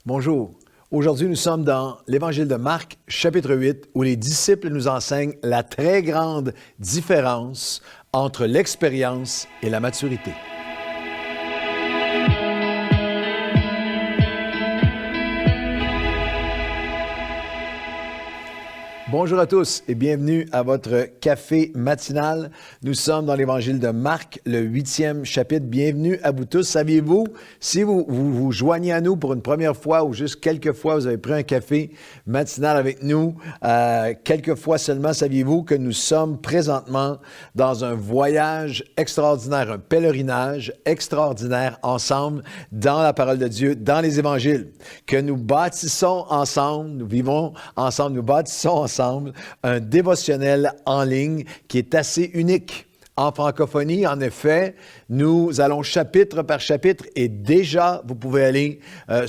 Bonjour. Aujourd'hui, nous sommes dans l'Évangile de Marc, chapitre 8, où les disciples nous enseignent la très grande différence entre l'expérience et la maturité. Bonjour à tous et bienvenue à votre café matinal. Nous sommes dans l'Évangile de Marc, le 8e chapitre. Bienvenue à vous tous. Saviez-vous, si vous joignez à nous pour une première fois ou juste quelques fois, vous avez pris un café matinal avec nous, quelques fois seulement, saviez-vous que nous sommes présentement dans un voyage extraordinaire, un pèlerinage extraordinaire ensemble dans la parole de Dieu, dans les évangiles, que nous bâtissons ensemble, nous vivons ensemble, nous bâtissons ensemble un dévotionnel en ligne qui est assez unique. En francophonie, en effet, nous allons chapitre par chapitre et déjà, vous pouvez aller à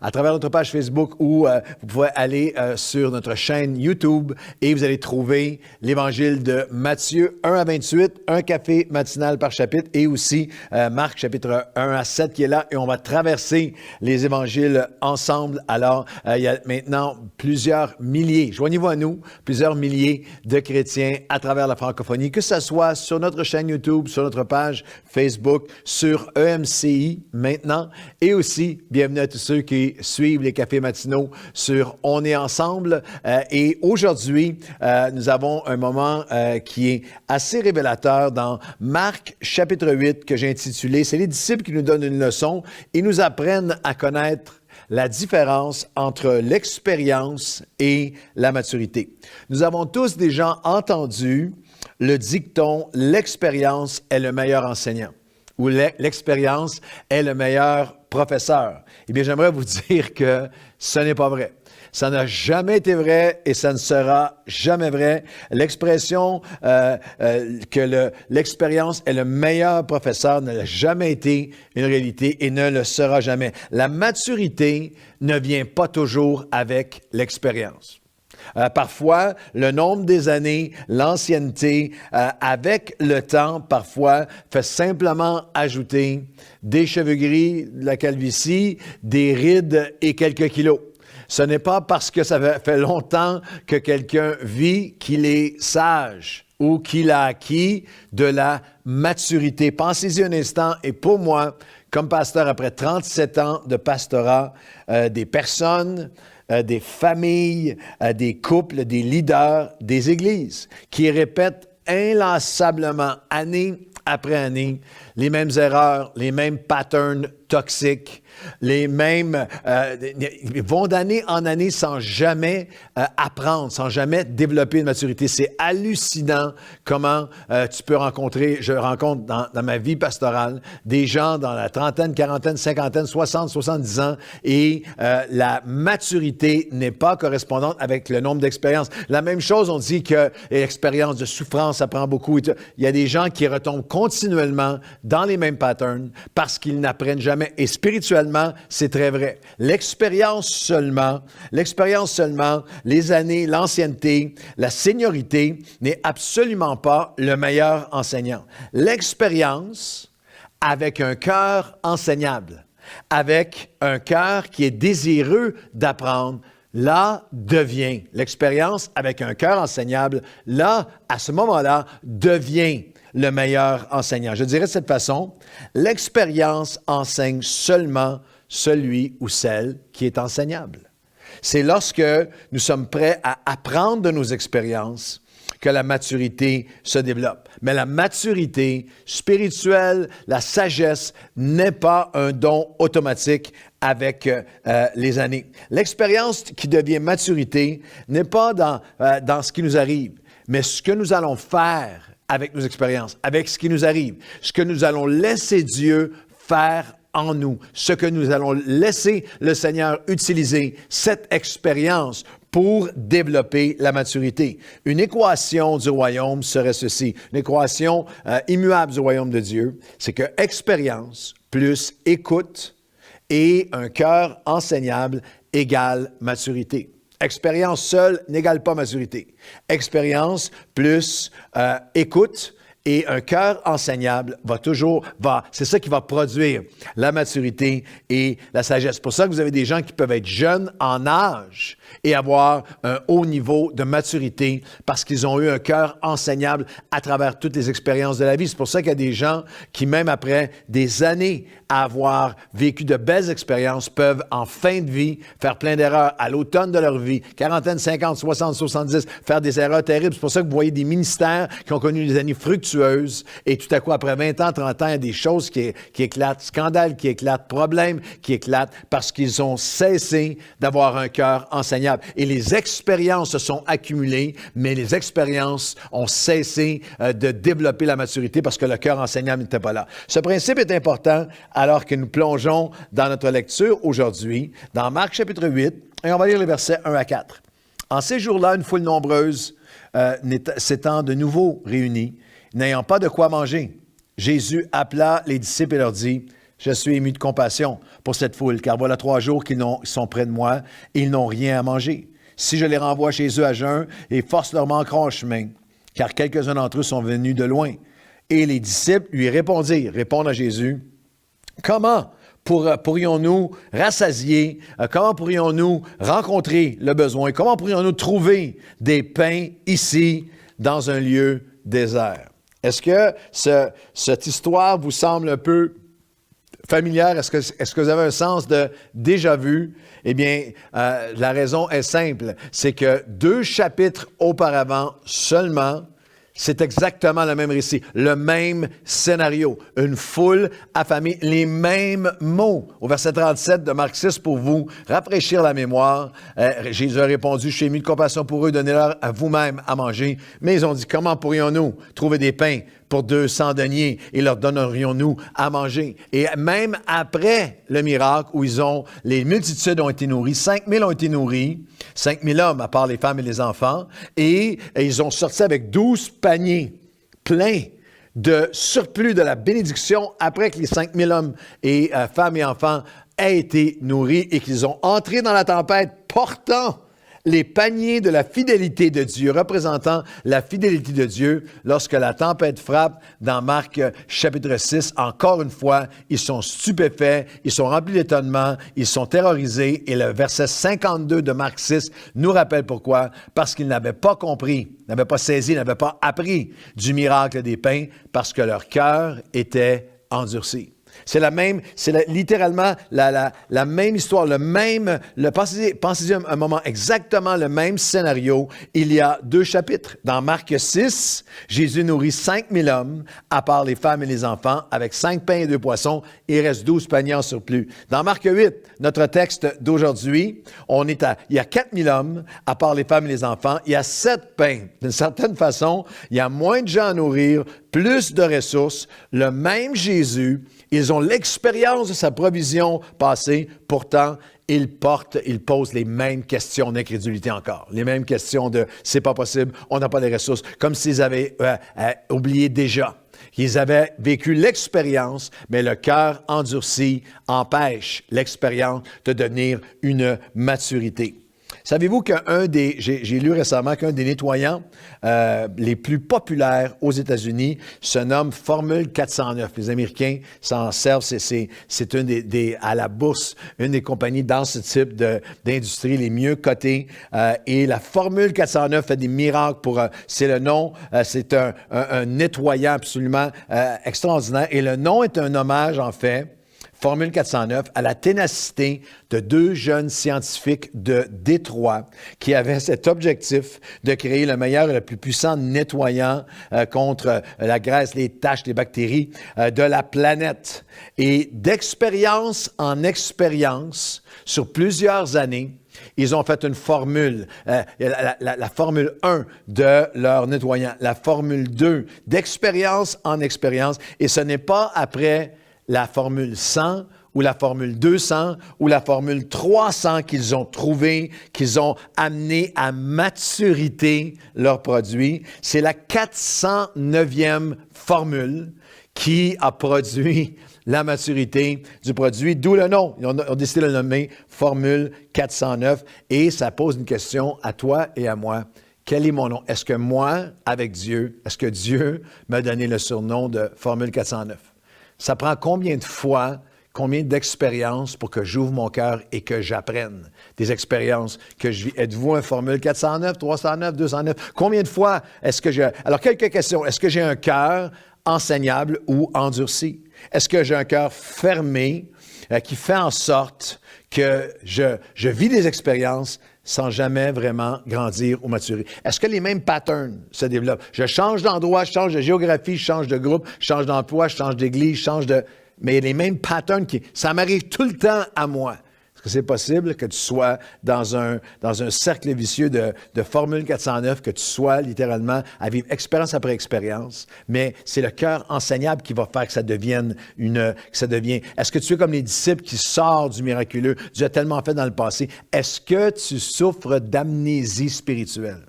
travers notre page Facebook ou vous pouvez aller sur notre chaîne YouTube et vous allez trouver l'Évangile de Matthieu 1 à 28, un café matinal par chapitre et aussi Marc chapitre 1 à 7 qui est là et on va traverser les évangiles ensemble. Alors, il y a maintenant plusieurs milliers, joignez-vous à nous, plusieurs milliers de chrétiens à travers la francophonie, que ce soit sur notre chaîne YouTube, sur notre page Facebook, sur EMCI maintenant, et aussi, bienvenue à tous ceux qui suivent les cafés matinaux sur On est ensemble. Et aujourd'hui, nous avons un moment qui est assez révélateur dans Marc chapitre 8 que j'ai intitulé « C'est les disciples qui nous donnent une leçon et nous apprennent à connaître la différence entre l'expérience et la maturité. » Nous avons tous déjà entendu le dicton « l'expérience est le meilleur enseignant » ou « l'expérience est le meilleur professeur ». Eh bien, j'aimerais vous dire que ce n'est pas vrai. Ça n'a jamais été vrai et ça ne sera jamais vrai. L'expression que l'expérience est le meilleur professeur n'a jamais été une réalité et ne le sera jamais. La maturité ne vient pas toujours avec l'expérience. Parfois, le nombre des années, l'ancienneté, avec le temps, parfois, fait simplement ajouter des cheveux gris, de la calvitie, des rides et quelques kilos. Ce n'est pas parce que ça fait longtemps que quelqu'un vit qu'il est sage ou qu'il a acquis de la maturité. Pensez-y un instant et pour moi, comme pasteur après 37 ans de pastorat, des personnes, des familles, des couples, des leaders, des églises qui répètent inlassablement, année après année, les mêmes erreurs, les mêmes patterns toxiques, les mêmes vont d'année en année sans jamais apprendre, sans jamais développer une maturité. C'est hallucinant comment tu peux rencontrer, je rencontre dans ma vie pastorale, des gens dans la trentaine, quarantaine, cinquantaine, 60, 70 ans et la maturité n'est pas correspondante avec le nombre d'expériences. La même chose, on dit que l'expérience de souffrance, ça prend beaucoup. Il y a des gens qui retombent continuellement dans les mêmes patterns parce qu'ils n'apprennent jamais. Et spirituellement, c'est très vrai. L'expérience seulement, les années, l'ancienneté, la seniorité n'est absolument pas le meilleur enseignant. L'expérience avec un cœur enseignable, avec un cœur qui est désireux d'apprendre, là devient l'expérience avec un cœur enseignable, là, à ce moment-là, devient le meilleur enseignant. Je dirais de cette façon, l'expérience enseigne seulement celui ou celle qui est enseignable. C'est lorsque nous sommes prêts à apprendre de nos expériences que la maturité se développe. Mais la maturité spirituelle, la sagesse n'est pas un don automatique avec les années. L'expérience qui devient maturité n'est pas dans ce qui nous arrive, mais ce que nous allons faire avec nos expériences, avec ce qui nous arrive, ce que nous allons laisser Dieu faire en nous, ce que nous allons laisser le Seigneur utiliser, cette expérience pour développer la maturité. Une équation du royaume serait ceci, une équation immuable du royaume de Dieu, c'est que expérience plus écoute et un cœur enseignable égale maturité. Expérience seule n'égale pas maturité. Expérience plus écoute Et un cœur enseignable c'est ça qui va produire la maturité et la sagesse. C'est pour ça que vous avez des gens qui peuvent être jeunes en âge et avoir un haut niveau de maturité parce qu'ils ont eu un cœur enseignable à travers toutes les expériences de la vie. C'est pour ça qu'il y a des gens qui, même après des années à avoir vécu de belles expériences, peuvent en fin de vie faire plein d'erreurs à l'automne de leur vie, quarantaine, 50, 60, 70, faire des erreurs terribles. C'est pour ça que vous voyez des ministères qui ont connu des années fructueuses et tout à coup, après 20 ans, 30 ans, il y a des choses qui éclatent, scandales qui éclatent, problèmes qui éclatent parce qu'ils ont cessé d'avoir un cœur enseignable. Et les expériences se sont accumulées, mais les expériences ont cessé de développer la maturité parce que le cœur enseignable n'était pas là. Ce principe est important alors que nous plongeons dans notre lecture aujourd'hui, dans Marc chapitre 8, et on va lire les versets 1 à 4. En ces jours-là, une foule nombreuse s'étant de nouveau réunie, n'ayant pas de quoi manger, Jésus appela les disciples et leur dit, « Je suis ému de compassion pour cette foule, car voilà 3 jours qu'ils sont près de moi et ils n'ont rien à manger. Si je les renvoie chez eux à jeun, et force leur manqueront en chemin, car quelques-uns d'entre eux sont venus de loin. » Et les disciples lui répondent à Jésus, « Comment pourrions-nous rassasier, comment pourrions-nous rencontrer le besoin, comment pourrions-nous trouver des pains ici dans un lieu désert? » Est-ce que cette histoire vous semble un peu familière? Est-ce que vous avez un sens de déjà vu? Eh bien, la raison est simple. C'est que 2 chapitres auparavant seulement, c'est exactement le même récit, le même scénario. Une foule affamée, les mêmes mots. Au verset 37 de Marc 6, pour vous rafraîchir la mémoire, Jésus a répondu, « Je suis ému de compassion pour eux, donnez-leur à vous-même à manger. » Mais ils ont dit, « Comment pourrions-nous trouver des pains pour 200 deniers et leur donnerions-nous à manger? » Et même après le miracle où les multitudes ont été nourries, 5000 ont été nourris, 5000 hommes à part les femmes et les enfants, et ils ont sorti avec 12 paniers pleins de surplus de la bénédiction après que les 5000 hommes et femmes et enfants aient été nourris et qu'ils ont entré dans la tempête portant les paniers de la fidélité de Dieu, représentant la fidélité de Dieu lorsque la tempête frappe dans Marc chapitre 6. Encore une fois, ils sont stupéfaits, ils sont remplis d'étonnement, ils sont terrorisés. Et le verset 52 de Marc 6 nous rappelle pourquoi. Parce qu'ils n'avaient pas compris, n'avaient pas saisi, n'avaient pas appris du miracle des pains, parce que leur cœur était endurci. C'est littéralement la même histoire, pensez-y un moment, exactement le même scénario. Il y a 2 chapitres. Dans Marc 6, Jésus nourrit 5000 hommes, à part les femmes et les enfants, avec 5 pains et 2 poissons. Il reste 12 paniers en surplus. Dans Marc 8, notre texte d'aujourd'hui, il y a 4000 hommes, à part les femmes et les enfants. Il y a 7 pains. D'une certaine façon, il y a moins de gens à nourrir, plus de ressources, le même Jésus. Ils ont l'expérience de sa provision passée, pourtant, ils posent les mêmes questions d'incrédulité encore. Les mêmes questions de « c'est pas possible, on n'a pas les ressources », comme s'ils avaient oublié déjà. Ils avaient vécu l'expérience, mais le cœur endurci empêche l'expérience de devenir une maturité. Savez-vous j'ai lu récemment qu'un des nettoyants les plus populaires aux États-Unis se nomme Formule 409. Les Américains s'en servent, c'est à la bourse, une des compagnies dans ce type d'industrie les mieux cotées. Et la Formule 409 fait des miracles c'est le nom, c'est un nettoyant absolument extraordinaire. Et le nom est un hommage, en fait, Formule 409, à la ténacité de 2 jeunes scientifiques de Détroit qui avaient cet objectif de créer le meilleur et le plus puissant nettoyant contre la graisse, les taches, les bactéries de la planète. Et d'expérience en expérience, sur plusieurs années, ils ont fait une formule, la formule 1 de leur nettoyant, la formule 2, d'expérience en expérience. Et ce n'est pas après la formule 100 ou la formule 200 ou la formule 300 qu'ils ont trouvé, qu'ils ont amené à maturité leur produit. C'est la 409e formule qui a produit la maturité du produit, d'où le nom. Ils ont décidé de le nommer Formule 409 et ça pose une question à toi et à moi. Quel est mon nom? Est-ce que moi, avec Dieu, est-ce que Dieu m'a donné le surnom de Formule 409? Ça prend combien de fois, combien d'expériences pour que j'ouvre mon cœur et que j'apprenne des expériences que je vis? Êtes-vous un Formule 409, 309, 209? Combien de fois est-ce que j'ai... Alors, quelques questions. Est-ce que j'ai un cœur enseignable ou endurci? Est-ce que j'ai un cœur fermé qui fait en sorte que je vis des expériences sans jamais vraiment grandir ou maturer? Est-ce que les mêmes patterns se développent? Je change d'endroit, je change de géographie, je change de groupe, je change d'emploi, je change d'église, je change de... Mais il y a les mêmes patterns ça m'arrive tout le temps à moi. Est-ce que c'est possible que tu sois dans un cercle vicieux de Formule 409, que tu sois littéralement à vivre expérience après expérience, mais c'est le cœur enseignable qui va faire que ça devienne Est-ce que tu es comme les disciples qui sortent du miraculeux? Dieu a tellement fait dans le passé. Est-ce que tu souffres d'amnésie spirituelle?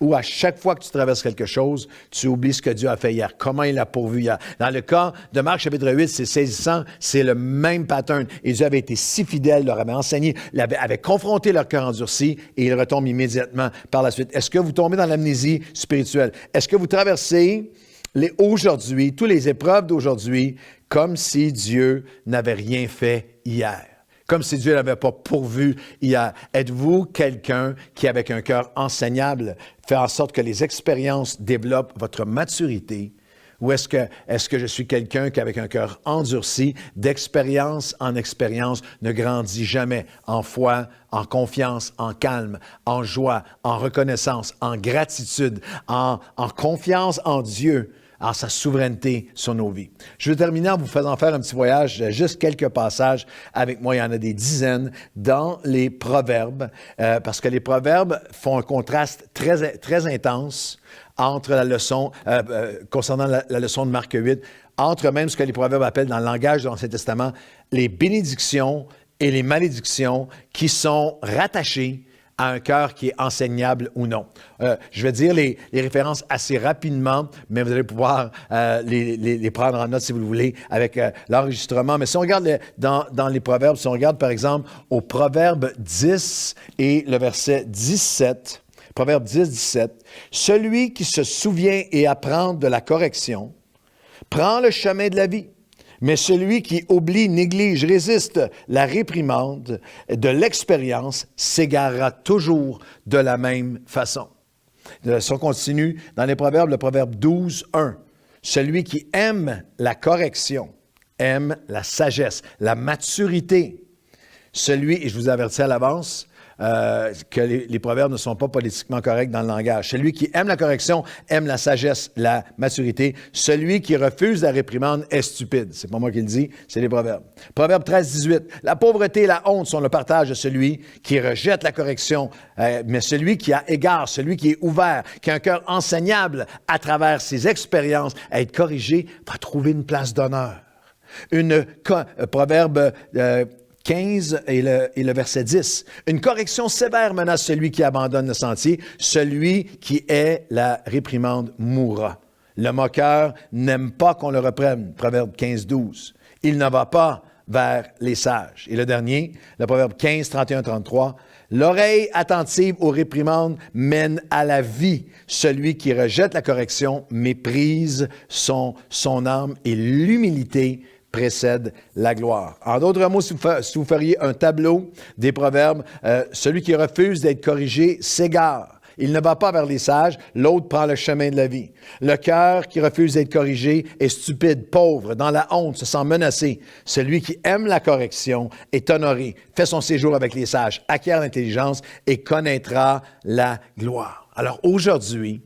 Ou à chaque fois que tu traverses quelque chose, tu oublies ce que Dieu a fait hier, comment il a pourvu hier. Dans le cas de Marc chapitre 8, c'est saisissant, c'est le même pattern. Et Dieu avait été si fidèle, leur avait enseigné, avait confronté leur cœur endurci et il retombe immédiatement par la suite. Est-ce que vous tombez dans l'amnésie spirituelle? Est-ce que vous traversez aujourd'hui, toutes les épreuves d'aujourd'hui, comme si Dieu n'avait rien fait hier? Comme si Dieu n'avait pas pourvu hier. Êtes-vous quelqu'un qui, avec un cœur enseignable, fait en sorte que les expériences développent votre maturité? Ou est-ce que je suis quelqu'un qui, avec un cœur endurci, d'expérience en expérience, ne grandit jamais en foi, en confiance, en calme, en joie, en reconnaissance, en gratitude, en confiance en Dieu, en sa souveraineté sur nos vies? Je vais terminer en vous faisant faire un petit voyage, juste quelques passages avec moi. Il y en a des dizaines dans les Proverbes, parce que les Proverbes font un contraste très, très intense entre la leçon, concernant la leçon de Marc 8, entre même ce que les Proverbes appellent dans le langage de l'Ancien Testament, les bénédictions et les malédictions qui sont rattachées à un cœur qui est enseignable ou non. Je vais dire les références assez rapidement, mais vous allez pouvoir les prendre en note si vous le voulez avec l'enregistrement. Mais si on regarde dans les Proverbes, si on regarde par exemple au Proverbe 10 et le verset 17, Proverbe 10, 17, « Celui qui se souvient et apprend de la correction prend le chemin de la vie. Mais celui qui oublie, néglige, résiste la réprimande de l'expérience s'égarera toujours de la même façon. » Si on continue dans les Proverbes, le Proverbe 12, 1. « Celui qui aime la correction aime la sagesse, la maturité. Celui, et je vous avertis à l'avance, que les proverbes ne sont pas politiquement corrects dans le langage. Celui qui aime la correction aime la sagesse, la maturité. Celui qui refuse la réprimande est stupide. C'est pas moi qui le dis, c'est les proverbes. Proverbe 13, 18. La pauvreté et la honte sont le partage de celui qui rejette la correction, mais celui qui a égard, celui qui est ouvert, qui a un cœur enseignable à travers ses expériences à être corrigé, va trouver une place d'honneur. Proverbe 15 et le verset 10. Une correction sévère menace celui qui abandonne le sentier. Celui qui hait la réprimande mourra. Le moqueur n'aime pas qu'on le reprenne. Proverbe 15, 12. Il ne va pas vers les sages. Et le dernier, le Proverbe 15, 31, 33. L'oreille attentive aux réprimandes mène à la vie. Celui qui rejette la correction méprise son âme et l'humilité précède la gloire. En d'autres mots, si vous feriez un tableau des proverbes, celui qui refuse d'être corrigé s'égare. Il ne va pas vers les sages, l'autre prend le chemin de la vie. Le cœur qui refuse d'être corrigé est stupide, pauvre, dans la honte, se sent menacé. Celui qui aime la correction est honoré, fait son séjour avec les sages, acquiert l'intelligence et connaîtra la gloire. Alors aujourd'hui,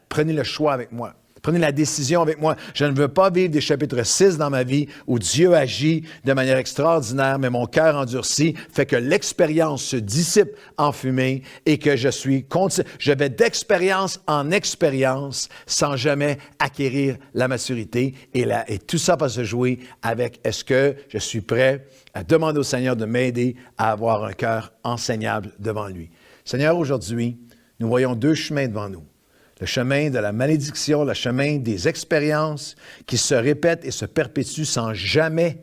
prenez le choix avec moi. Prenez la décision avec moi. Je ne veux pas vivre des chapitres 6 dans ma vie où Dieu agit de manière extraordinaire, mais mon cœur endurci fait que l'expérience se dissipe en fumée et que je vais d'expérience en expérience sans jamais acquérir la maturité. Et tout ça va se jouer avec est-ce que je suis prêt à demander au Seigneur de m'aider à avoir un cœur enseignable devant lui. Seigneur, aujourd'hui, nous voyons deux chemins devant nous. Le chemin de la malédiction, le chemin des expériences qui se répètent et se perpétuent sans jamais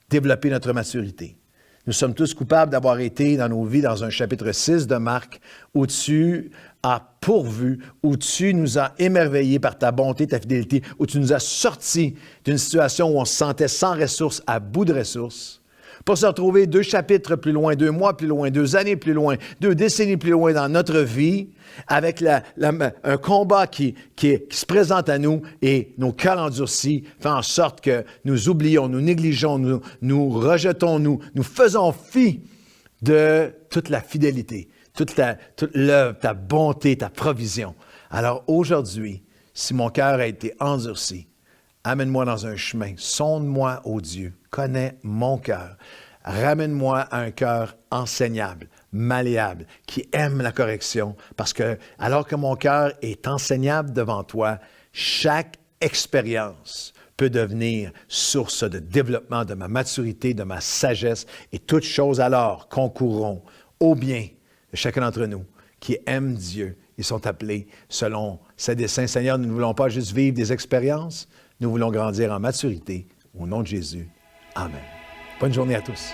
développer notre maturité. Nous sommes tous coupables d'avoir été dans nos vies dans un chapitre 6 de Marc où tu as pourvu, où tu nous as émerveillés par ta bonté, ta fidélité, où tu nous as sortis d'une situation où on se sentait sans ressources, à bout de ressources, pour se retrouver 2 chapitres plus loin, 2 mois plus loin, 2 années plus loin, 2 décennies plus loin dans notre vie, avec un combat qui se présente à nous et nos cœurs endurcis fait en sorte que nous oublions, nous négligeons, nous rejetons, nous faisons fi de toute la fidélité, toute l'œuvre, ta bonté, ta provision. Alors aujourd'hui, si mon cœur a été endurci, amène-moi dans un chemin, sonde-moi, ô Dieu, connais mon cœur. Ramène-moi à un cœur enseignable, malléable, qui aime la correction, parce que alors que mon cœur est enseignable devant toi, chaque expérience peut devenir source de développement de ma maturité, de ma sagesse, et toutes choses alors concourront au bien de chacun d'entre nous qui aiment Dieu. Ils sont appelés selon ses desseins. Seigneur, nous ne voulons pas juste vivre des expériences, nous voulons grandir en maturité. Au nom de Jésus, Amen. Bonne journée à tous.